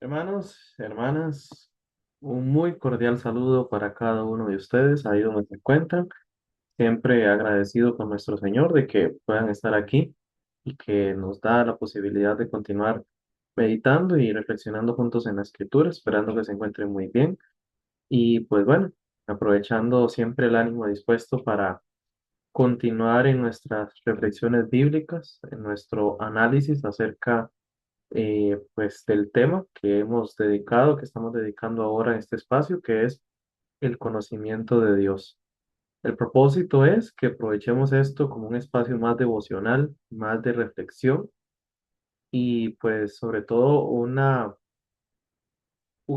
Hermanos, hermanas, un muy cordial saludo para cada uno de ustedes ahí donde se encuentran. Siempre agradecido con nuestro Señor de que puedan estar aquí y que nos da la posibilidad de continuar meditando y reflexionando juntos en la Escritura, esperando que se encuentren muy bien. Y pues bueno, aprovechando siempre el ánimo dispuesto para continuar en nuestras reflexiones bíblicas, en nuestro análisis acerca pues del tema que hemos dedicado, que estamos dedicando ahora en este espacio, que es el conocimiento de Dios. El propósito es que aprovechemos esto como un espacio más devocional, más de reflexión y pues sobre todo un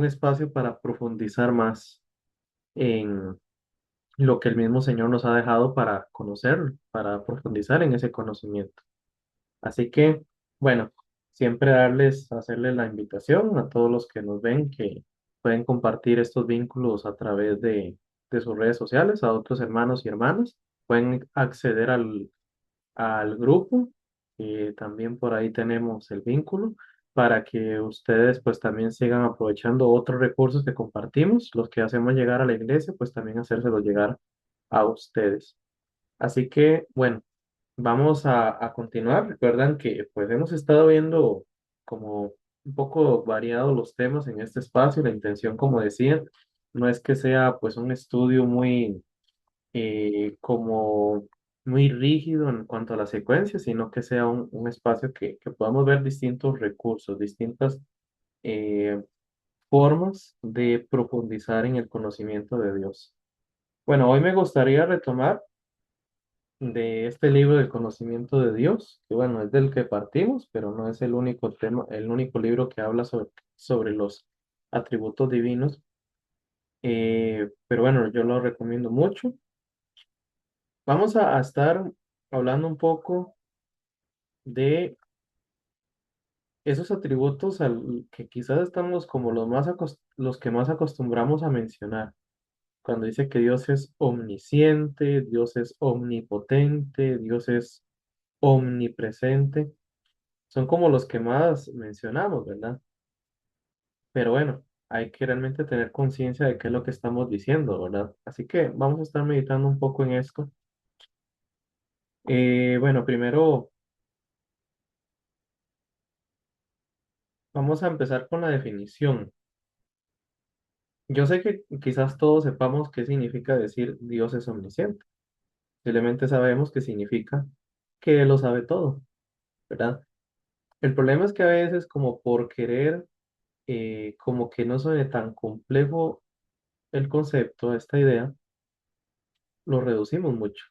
espacio para profundizar más en lo que el mismo Señor nos ha dejado para conocer, para profundizar en ese conocimiento. Así que, bueno, siempre hacerles la invitación a todos los que nos ven que pueden compartir estos vínculos a través de sus redes sociales, a otros hermanos y hermanas. Pueden acceder al grupo, y también por ahí tenemos el vínculo, para que ustedes pues también sigan aprovechando otros recursos que compartimos, los que hacemos llegar a la iglesia, pues también hacérselos llegar a ustedes. Así que, bueno. Vamos a continuar. Recuerdan que pues hemos estado viendo como un poco variados los temas en este espacio. La intención, como decía, no es que sea pues un estudio como muy rígido en cuanto a la secuencia, sino que sea un espacio que podamos ver distintos recursos, distintas eh, formas de profundizar en el conocimiento de Dios. Bueno, hoy me gustaría retomar de este libro del conocimiento de Dios, que bueno, es del que partimos, pero no es el único tema, el único libro que habla sobre los atributos divinos. Pero bueno, yo lo recomiendo mucho. Vamos a estar hablando un poco de esos atributos que quizás estamos como los que más acostumbramos a mencionar. Cuando dice que Dios es omnisciente, Dios es omnipotente, Dios es omnipresente. Son como los que más mencionamos, ¿verdad? Pero bueno, hay que realmente tener conciencia de qué es lo que estamos diciendo, ¿verdad? Así que vamos a estar meditando un poco en esto. Bueno, primero vamos a empezar con la definición. Yo sé que quizás todos sepamos qué significa decir Dios es omnisciente. Simplemente sabemos que significa que Él lo sabe todo, ¿verdad? El problema es que a veces como por querer, como que no suene tan complejo el concepto, esta idea, lo reducimos mucho.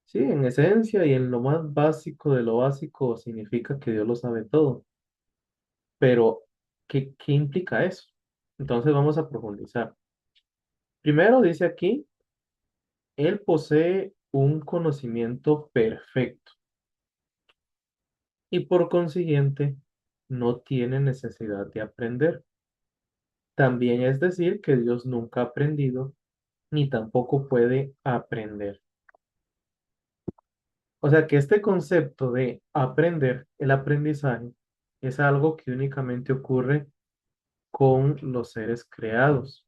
Sí, en esencia y en lo más básico de lo básico significa que Dios lo sabe todo. Pero, ¿qué implica eso? Entonces vamos a profundizar. Primero dice aquí, Él posee un conocimiento perfecto y por consiguiente no tiene necesidad de aprender. También es decir que Dios nunca ha aprendido ni tampoco puede aprender. O sea que este concepto de aprender, el aprendizaje, es algo que únicamente ocurre con los seres creados.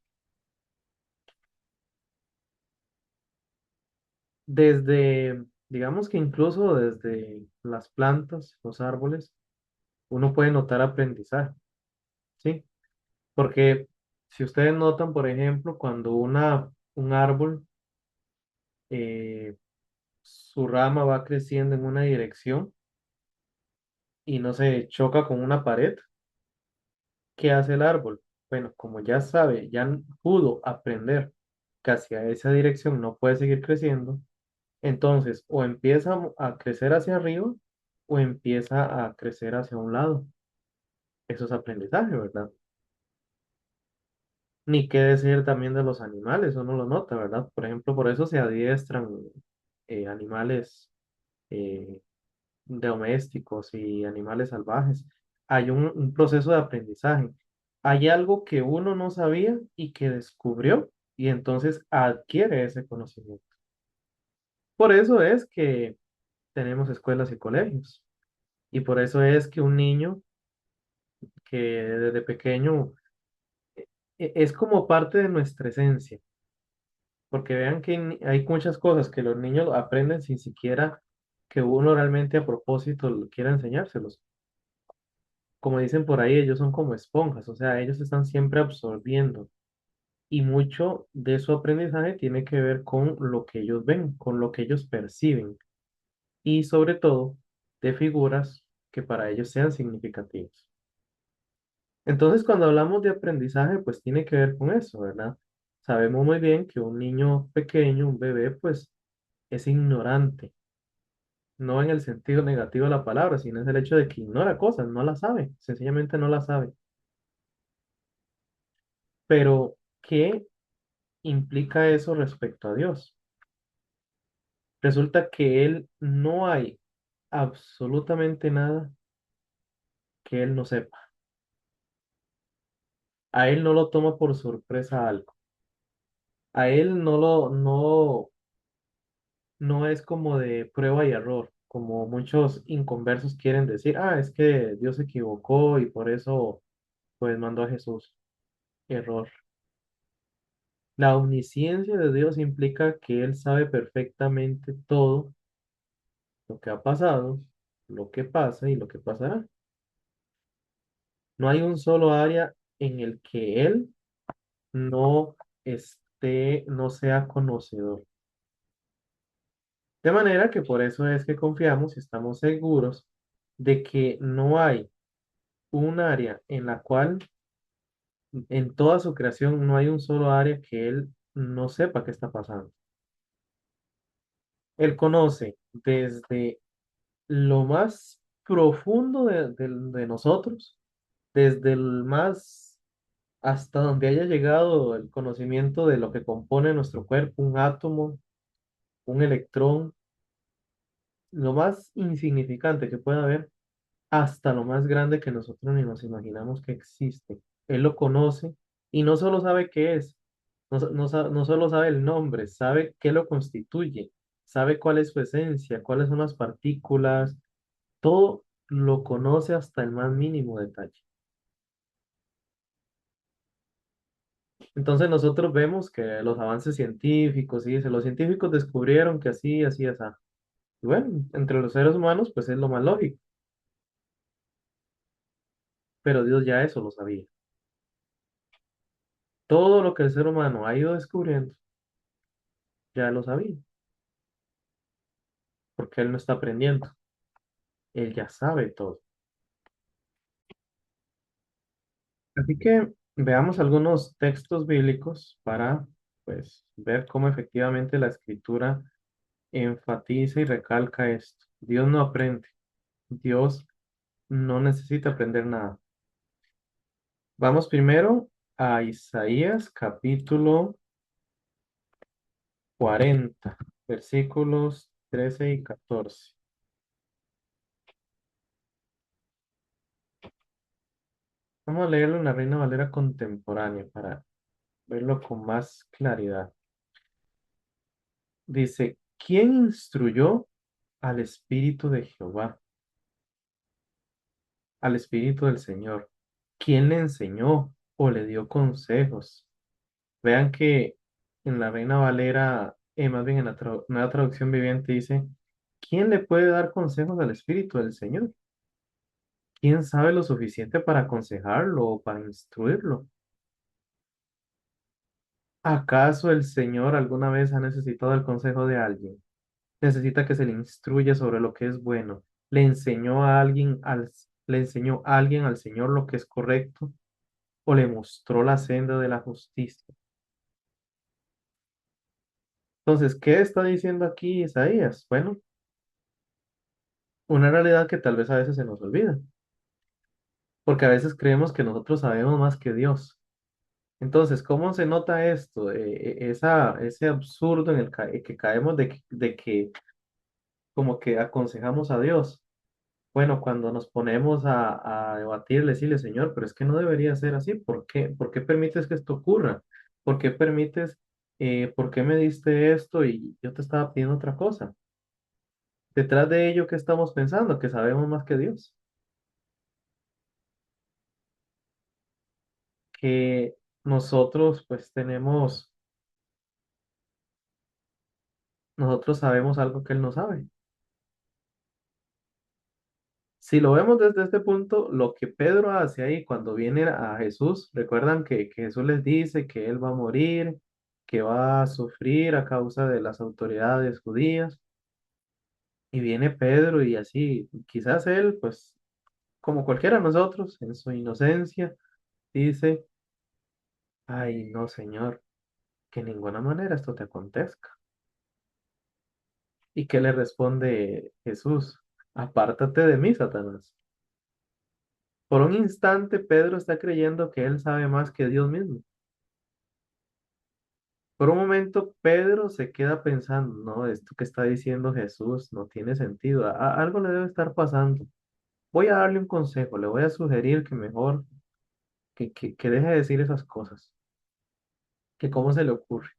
Digamos que incluso desde las plantas, los árboles, uno puede notar aprendizaje, ¿sí? Porque si ustedes notan, por ejemplo, cuando un árbol, su rama va creciendo en una dirección y no se choca con una pared, ¿qué hace el árbol? Bueno, como ya sabe, pudo aprender que hacia esa dirección no puede seguir creciendo. Entonces, o empieza a crecer hacia arriba o empieza a crecer hacia un lado. Eso es aprendizaje, ¿verdad? Ni qué decir también de los animales, uno lo nota, ¿verdad? Por ejemplo, por eso se adiestran animales eh, domésticos y animales salvajes. Hay un proceso de aprendizaje. Hay algo que uno no sabía y que descubrió y entonces adquiere ese conocimiento. Por eso es que tenemos escuelas y colegios. Y por eso es que un niño que desde pequeño es como parte de nuestra esencia, porque vean que hay muchas cosas que los niños aprenden sin siquiera que uno realmente a propósito quiera enseñárselos. Como dicen por ahí, ellos son como esponjas, o sea, ellos están siempre absorbiendo y mucho de su aprendizaje tiene que ver con lo que ellos ven, con lo que ellos perciben y sobre todo de figuras que para ellos sean significativas. Entonces, cuando hablamos de aprendizaje, pues tiene que ver con eso, ¿verdad? Sabemos muy bien que un niño pequeño, un bebé, pues es ignorante, no en el sentido negativo de la palabra, sino es el hecho de que ignora cosas, no las sabe, sencillamente no las sabe. Pero, ¿qué implica eso respecto a Dios? Resulta que Él no hay absolutamente nada que Él no sepa. A Él no lo toma por sorpresa algo. A Él no es como de prueba y error, como muchos inconversos quieren decir, ah, es que Dios se equivocó y por eso pues mandó a Jesús. Error. La omnisciencia de Dios implica que Él sabe perfectamente todo lo que ha pasado, lo que pasa y lo que pasará. No hay un solo área en el que Él no no sea conocedor. De manera que por eso es que confiamos y estamos seguros de que no hay un área en la cual en toda su creación no hay un solo área que Él no sepa qué está pasando. Él conoce desde lo más profundo de nosotros, desde el más hasta donde haya llegado el conocimiento de lo que compone nuestro cuerpo, un átomo, un electrón, lo más insignificante que pueda haber, hasta lo más grande que nosotros ni nos imaginamos que existe. Él lo conoce y no solo sabe qué es, no solo sabe el nombre, sabe qué lo constituye, sabe cuál es su esencia, cuáles son las partículas, todo lo conoce hasta el más mínimo detalle. Entonces nosotros vemos que los avances científicos, y dice, los científicos descubrieron que así, así, así. Y bueno, entre los seres humanos, pues es lo más lógico, pero Dios ya eso lo sabía. Todo lo que el ser humano ha ido descubriendo, ya lo sabía, porque él no está aprendiendo, él ya sabe todo. Así que veamos algunos textos bíblicos para, pues, ver cómo efectivamente la escritura enfatiza y recalca esto. Dios no aprende, Dios no necesita aprender nada. Vamos primero a Isaías capítulo 40 versículos 13 y 14. Vamos a leerlo en la Reina Valera contemporánea para verlo con más claridad. Dice, ¿quién instruyó al Espíritu de Jehová, al Espíritu del Señor? ¿Quién le enseñó o le dio consejos? Vean que en la Reina Valera, más bien en la Nueva Traducción Viviente dice, ¿quién le puede dar consejos al Espíritu del Señor? ¿Quién sabe lo suficiente para aconsejarlo o para instruirlo? ¿Acaso el Señor alguna vez ha necesitado el consejo de alguien? Necesita que se le instruya sobre lo que es bueno. Le enseñó a alguien al Señor lo que es correcto o le mostró la senda de la justicia. Entonces, ¿qué está diciendo aquí Isaías? Bueno, una realidad que tal vez a veces se nos olvida, porque a veces creemos que nosotros sabemos más que Dios. Entonces, ¿cómo se nota esto? Ese absurdo en que caemos de que como que aconsejamos a Dios. Bueno, cuando nos ponemos a debatir, decirle, Señor, pero es que no debería ser así. ¿Por qué? ¿Por qué permites que esto ocurra? ¿Por qué permites, por qué me diste esto y yo te estaba pidiendo otra cosa? Detrás de ello, ¿qué estamos pensando? Que sabemos más que Dios. que nosotros nosotros sabemos algo que él no sabe. Si lo vemos desde este punto, lo que Pedro hace ahí cuando viene a Jesús, recuerdan que Jesús les dice que él va a morir, que va a sufrir a causa de las autoridades judías, y viene Pedro y así, quizás él, pues como cualquiera de nosotros, en su inocencia, dice, ay, no, Señor, que de ninguna manera esto te acontezca. ¿Y qué le responde Jesús? Apártate de mí, Satanás. Por un instante, Pedro está creyendo que él sabe más que Dios mismo. Por un momento, Pedro se queda pensando, no, esto que está diciendo Jesús no tiene sentido, algo le debe estar pasando. Voy a darle un consejo, le voy a sugerir que mejor, que deje de decir esas cosas, que cómo se le ocurre.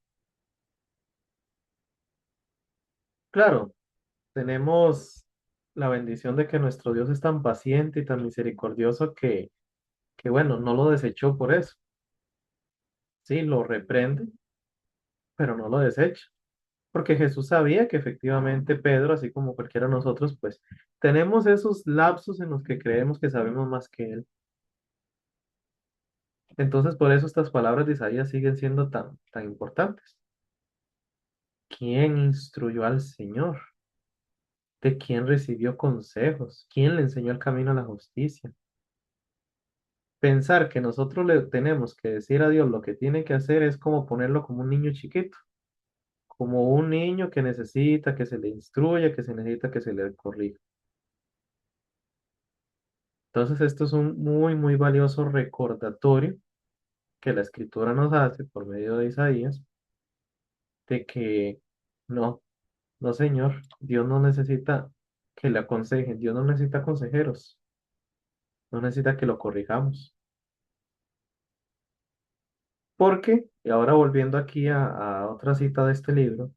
Claro, tenemos la bendición de que nuestro Dios es tan paciente y tan misericordioso que bueno, no lo desechó por eso. Sí, lo reprende, pero no lo desecha. Porque Jesús sabía que efectivamente Pedro, así como cualquiera de nosotros, pues tenemos esos lapsos en los que creemos que sabemos más que Él. Entonces, por eso estas palabras de Isaías siguen siendo tan importantes. ¿Quién instruyó al Señor? ¿De quién recibió consejos? ¿Quién le enseñó el camino a la justicia? Pensar que nosotros le tenemos que decir a Dios lo que tiene que hacer es como ponerlo como un niño chiquito, como un niño que necesita que se le instruya, que se necesita que se le corrija. Entonces, esto es un muy valioso recordatorio que la escritura nos hace por medio de Isaías de que no, no, Señor, Dios no necesita que le aconsejen, Dios no necesita consejeros, no necesita que lo corrijamos. Porque, y ahora volviendo aquí a otra cita de este libro,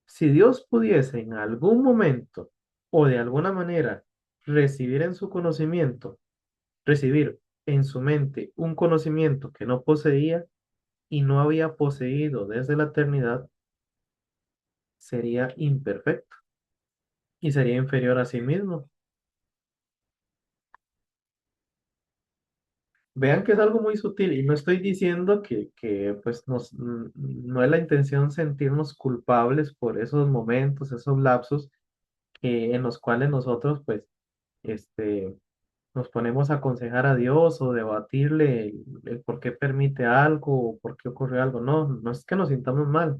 si Dios pudiese en algún momento o de alguna manera recibir en su conocimiento, recibir en su mente un conocimiento que no poseía, y no había poseído desde la eternidad, sería imperfecto y sería inferior a sí mismo. Vean que es algo muy sutil y no estoy diciendo que pues no es la intención sentirnos culpables por esos momentos, esos lapsos en los cuales nosotros pues este, nos ponemos a aconsejar a Dios o debatirle el por qué permite algo o por qué ocurrió algo. No, no es que nos sintamos mal.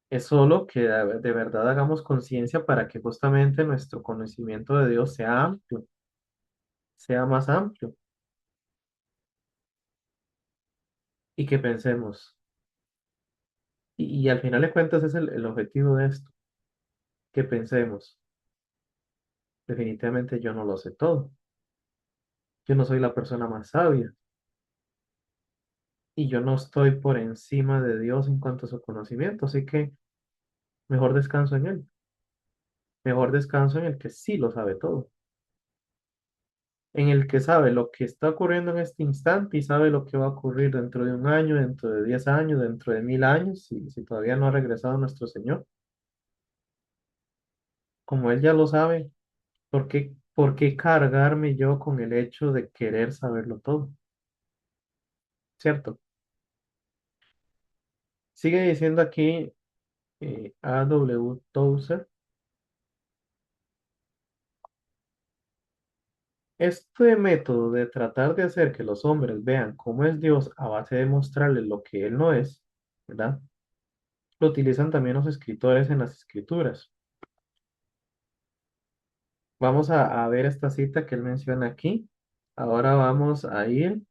Es solo que de verdad hagamos conciencia para que justamente nuestro conocimiento de Dios sea amplio, sea más amplio, y que pensemos. Y al final de cuentas es el objetivo de esto, que pensemos, definitivamente yo no lo sé todo, yo no soy la persona más sabia y yo no estoy por encima de Dios en cuanto a su conocimiento, así que mejor descanso en Él, mejor descanso en el que sí lo sabe todo, en el que sabe lo que está ocurriendo en este instante y sabe lo que va a ocurrir dentro de un año, dentro de 10 años, dentro de 1000 años, si todavía no ha regresado nuestro Señor. Como Él ya lo sabe, por qué cargarme yo con el hecho de querer saberlo todo? ¿Cierto? Sigue diciendo aquí A.W. Tozer, este método de tratar de hacer que los hombres vean cómo es Dios a base de mostrarles lo que Él no es, ¿verdad? Lo utilizan también los escritores en las escrituras. Vamos a ver esta cita que él menciona aquí. Ahora vamos a ir,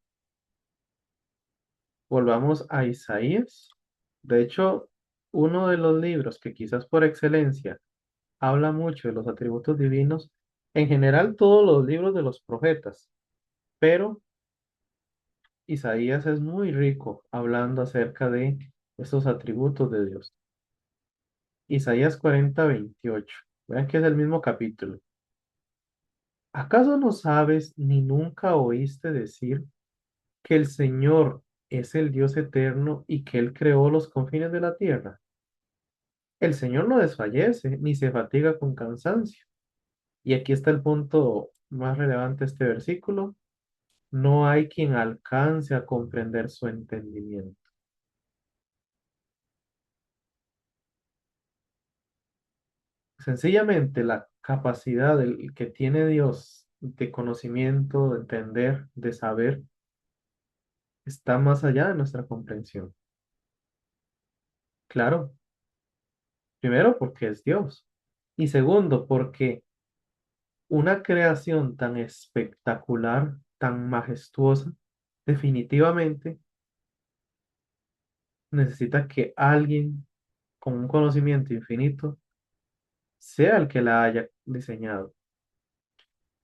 volvamos a Isaías. De hecho, uno de los libros que quizás por excelencia habla mucho de los atributos divinos, en general todos los libros de los profetas, pero Isaías es muy rico hablando acerca de estos atributos de Dios. Isaías 40:28. Vean que es el mismo capítulo. ¿Acaso no sabes ni nunca oíste decir? que el Señor es el Dios eterno y que Él creó los confines de la tierra. El Señor no desfallece ni se fatiga con cansancio. Y aquí está el punto más relevante de este versículo. No hay quien alcance a comprender su entendimiento. Sencillamente la capacidad que tiene Dios de conocimiento, de entender, de saber, está más allá de nuestra comprensión. Claro, primero porque es Dios. Y segundo, porque una creación tan espectacular, tan majestuosa, definitivamente necesita que alguien con un conocimiento infinito sea el que la haya diseñado.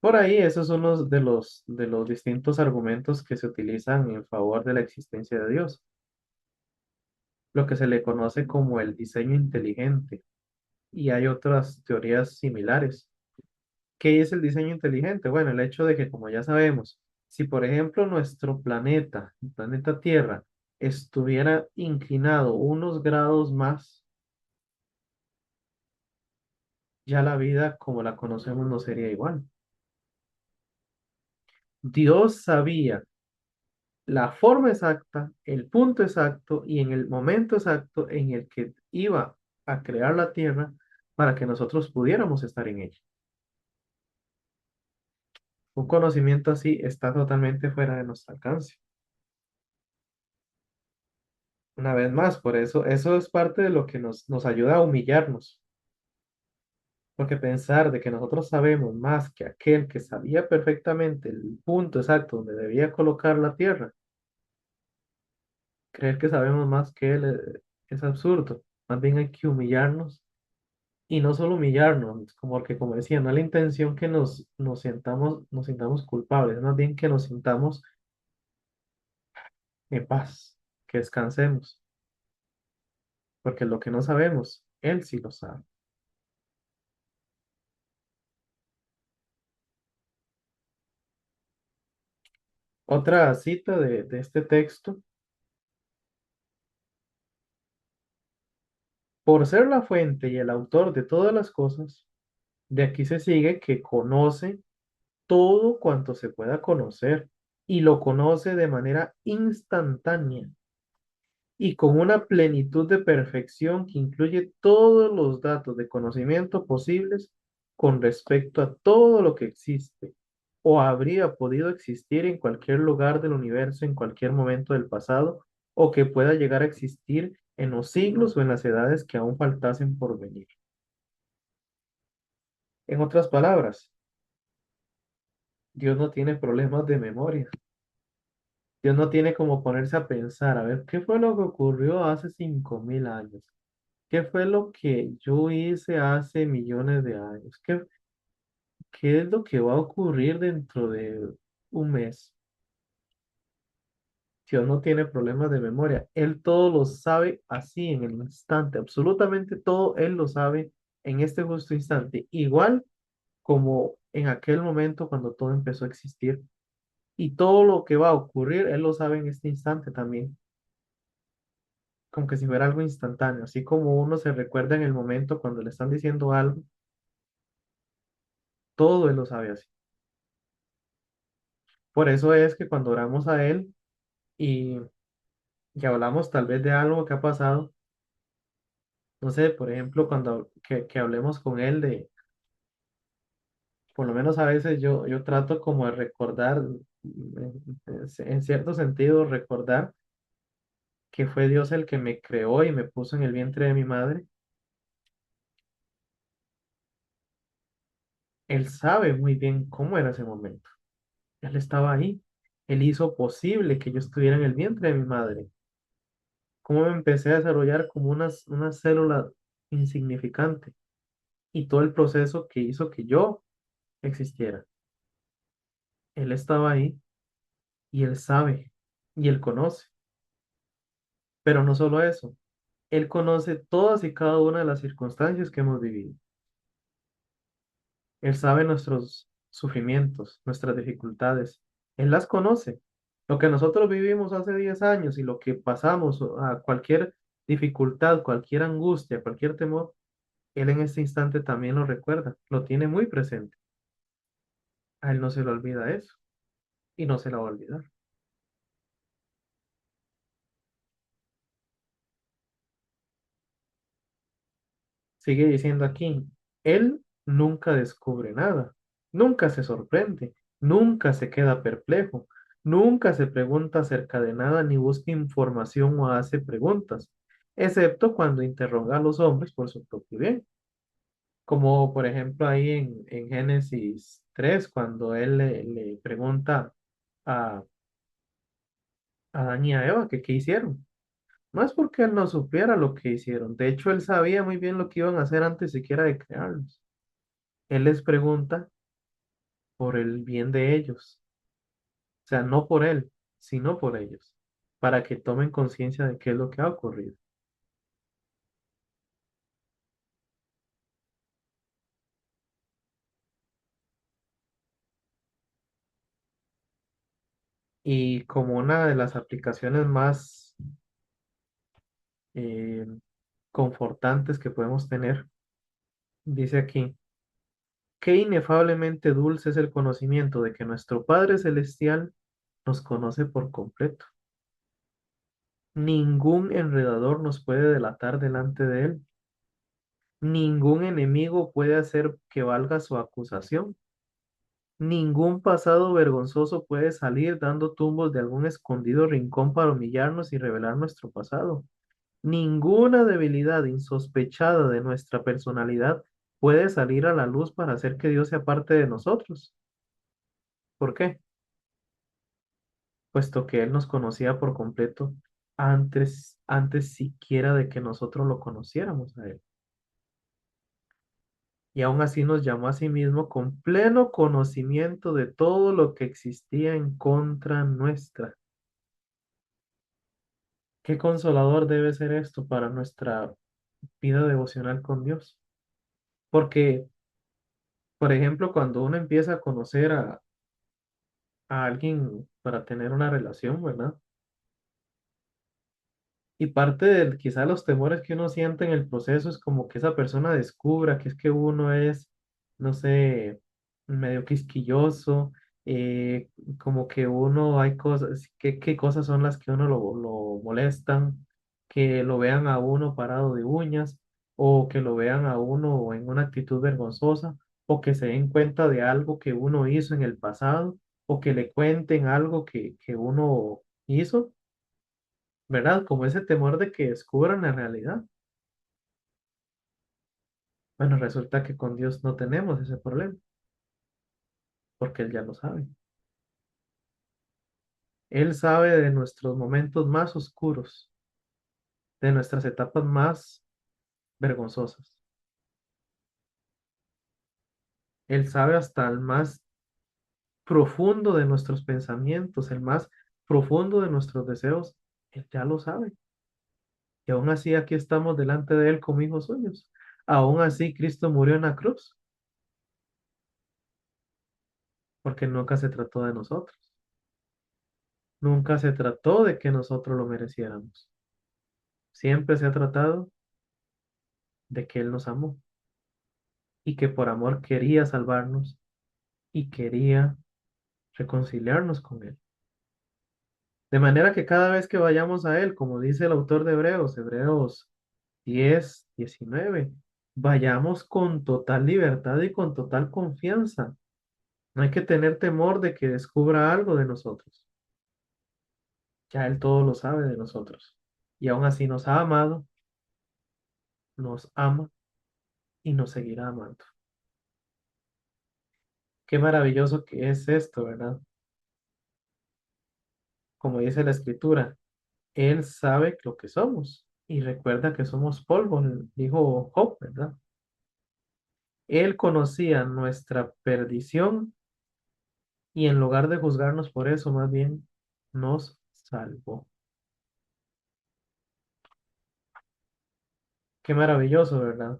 Por ahí, esos son los distintos argumentos que se utilizan en favor de la existencia de Dios, lo que se le conoce como el diseño inteligente. Y hay otras teorías similares. ¿Qué es el diseño inteligente? Bueno, el hecho de que, como ya sabemos, si por ejemplo nuestro planeta, el planeta Tierra, estuviera inclinado unos grados más, ya la vida como la conocemos no sería igual. Dios sabía la forma exacta, el punto exacto y en el momento exacto en el que iba a crear la Tierra para que nosotros pudiéramos estar en ella. Un conocimiento así está totalmente fuera de nuestro alcance. Una vez más, por eso es parte de lo que nos ayuda a humillarnos, porque pensar de que nosotros sabemos más que aquel que sabía perfectamente el punto exacto donde debía colocar la Tierra, creer que sabemos más que él es absurdo. Más bien hay que humillarnos y no solo humillarnos, como que como decía, no es la intención que nos sintamos culpables, más bien que nos sintamos en paz, que descansemos, porque lo que no sabemos, él sí lo sabe. Otra cita de este texto: por ser la fuente y el autor de todas las cosas, de aquí se sigue que conoce todo cuanto se pueda conocer y lo conoce de manera instantánea y con una plenitud de perfección que incluye todos los datos de conocimiento posibles con respecto a todo lo que existe o habría podido existir en cualquier lugar del universo en cualquier momento del pasado o que pueda llegar a existir en los siglos o en las edades que aún faltasen por venir. En otras palabras, Dios no tiene problemas de memoria. Dios no tiene como ponerse a pensar, a ver, ¿qué fue lo que ocurrió hace 5000 años? ¿Qué fue lo que yo hice hace millones de años? ¿Qué es lo que va a ocurrir dentro de un mes? Dios no tiene problemas de memoria. Él todo lo sabe así en el instante. Absolutamente todo Él lo sabe en este justo instante. Igual como en aquel momento cuando todo empezó a existir. Y todo lo que va a ocurrir, Él lo sabe en este instante también. Como que si fuera algo instantáneo. Así como uno se recuerda en el momento cuando le están diciendo algo, todo Él lo sabe así. Por eso es que cuando oramos a Él y, y hablamos tal vez de algo que ha pasado, no sé, por ejemplo, que hablemos con Él de, por lo menos a veces yo trato como de recordar, en cierto sentido, recordar que fue Dios el que me creó y me puso en el vientre de mi madre. Él sabe muy bien cómo era ese momento. Él estaba ahí. Él hizo posible que yo estuviera en el vientre de mi madre. Cómo me empecé a desarrollar como una célula insignificante y todo el proceso que hizo que yo existiera. Él estaba ahí y él sabe y él conoce. Pero no solo eso, él conoce todas y cada una de las circunstancias que hemos vivido. Él sabe nuestros sufrimientos, nuestras dificultades. Él las conoce Lo que nosotros vivimos hace 10 años y lo que pasamos a cualquier dificultad, cualquier angustia, cualquier temor, Él en este instante también lo recuerda, lo tiene muy presente. A Él no se le olvida eso y no se la va a olvidar. Sigue diciendo aquí, Él nunca descubre nada, nunca se sorprende, nunca se queda perplejo, nunca se pregunta acerca de nada ni busca información o hace preguntas, excepto cuando interroga a los hombres por su propio bien. Como por ejemplo ahí en Génesis 3 cuando Él le pregunta a Adán y a Eva que qué hicieron. No es porque Él no supiera lo que hicieron, de hecho Él sabía muy bien lo que iban a hacer antes siquiera de crearlos. Él les pregunta por el bien de ellos, o sea, no por él, sino por ellos, para que tomen conciencia de qué es lo que ha ocurrido. Y como una de las aplicaciones más eh, confortantes que podemos tener, dice aquí, qué inefablemente dulce es el conocimiento de que nuestro Padre Celestial nos conoce por completo. Ningún enredador nos puede delatar delante de Él. Ningún enemigo puede hacer que valga su acusación. Ningún pasado vergonzoso puede salir dando tumbos de algún escondido rincón para humillarnos y revelar nuestro pasado. Ninguna debilidad insospechada de nuestra personalidad puede salir a la luz para hacer que Dios sea parte de nosotros. ¿Por qué? Puesto que Él nos conocía por completo antes siquiera de que nosotros lo conociéramos a Él. Y aún así nos llamó a sí mismo con pleno conocimiento de todo lo que existía en contra nuestra. Qué consolador debe ser esto para nuestra vida devocional con Dios. Porque, por ejemplo, cuando uno empieza a conocer a alguien para tener una relación, ¿verdad? Y parte de quizá los temores que uno siente en el proceso es como que esa persona descubra que es que uno es, no sé, medio quisquilloso, como que uno hay cosas, qué cosas son las que uno lo molestan, que lo vean a uno parado de uñas, o que lo vean a uno en una actitud vergonzosa, o que se den cuenta de algo que uno hizo en el pasado, o que le cuenten algo que uno hizo. ¿Verdad? Como ese temor de que descubran la realidad. Bueno, resulta que con Dios no tenemos ese problema, porque Él ya lo sabe. Él sabe de nuestros momentos más oscuros, de nuestras etapas más vergonzosas. Él sabe hasta el más profundo de nuestros pensamientos, el más profundo de nuestros deseos. Él ya lo sabe. Y aún así aquí estamos delante de Él como hijos suyos. Aún así Cristo murió en la cruz, porque nunca se trató de nosotros. Nunca se trató de que nosotros lo mereciéramos. Siempre se ha tratado de que Él nos amó y que por amor quería salvarnos y quería reconciliarnos con Él. De manera que cada vez que vayamos a Él, como dice el autor de Hebreos, Hebreos 10:19, vayamos con total libertad y con total confianza. No hay que tener temor de que descubra algo de nosotros. Ya Él todo lo sabe de nosotros. Y aún así nos ha amado, nos ama y nos seguirá amando. Qué maravilloso que es esto, ¿verdad? Como dice la escritura, Él sabe lo que somos y recuerda que somos polvo, dijo Job, ¿verdad? Él conocía nuestra perdición y en lugar de juzgarnos por eso, más bien nos salvó. Qué maravilloso, ¿verdad?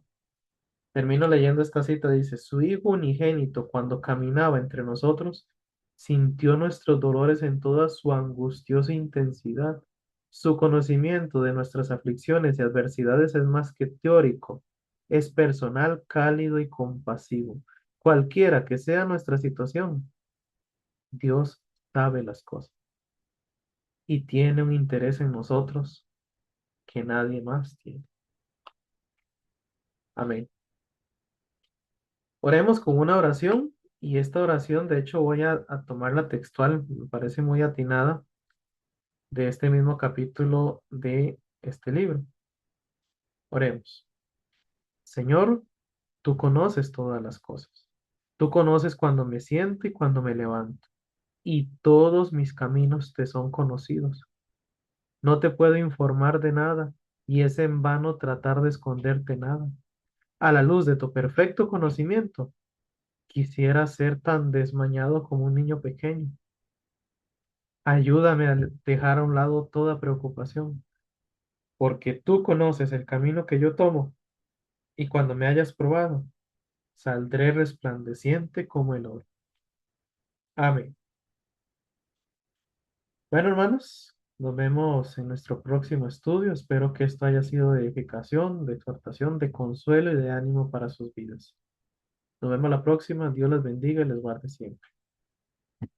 Termino leyendo esta cita, dice, su Hijo unigénito cuando caminaba entre nosotros, sintió nuestros dolores en toda su angustiosa intensidad. Su conocimiento de nuestras aflicciones y adversidades es más que teórico, es personal, cálido y compasivo. Cualquiera que sea nuestra situación, Dios sabe las cosas y tiene un interés en nosotros que nadie más tiene. Amén. Oremos con una oración y esta oración, de hecho, voy a tomarla textual, me parece muy atinada de este mismo capítulo de este libro. Oremos. Señor, tú conoces todas las cosas. Tú conoces cuando me siento y cuando me levanto, y todos mis caminos te son conocidos. No te puedo informar de nada, y es en vano tratar de esconderte nada. A la luz de tu perfecto conocimiento, quisiera ser tan desmañado como un niño pequeño. Ayúdame a dejar a un lado toda preocupación, porque tú conoces el camino que yo tomo, y cuando me hayas probado, saldré resplandeciente como el oro. Amén. Bueno, hermanos, nos vemos en nuestro próximo estudio. Espero que esto haya sido de edificación, de exhortación, de consuelo y de ánimo para sus vidas. Nos vemos la próxima. Dios les bendiga y les guarde siempre.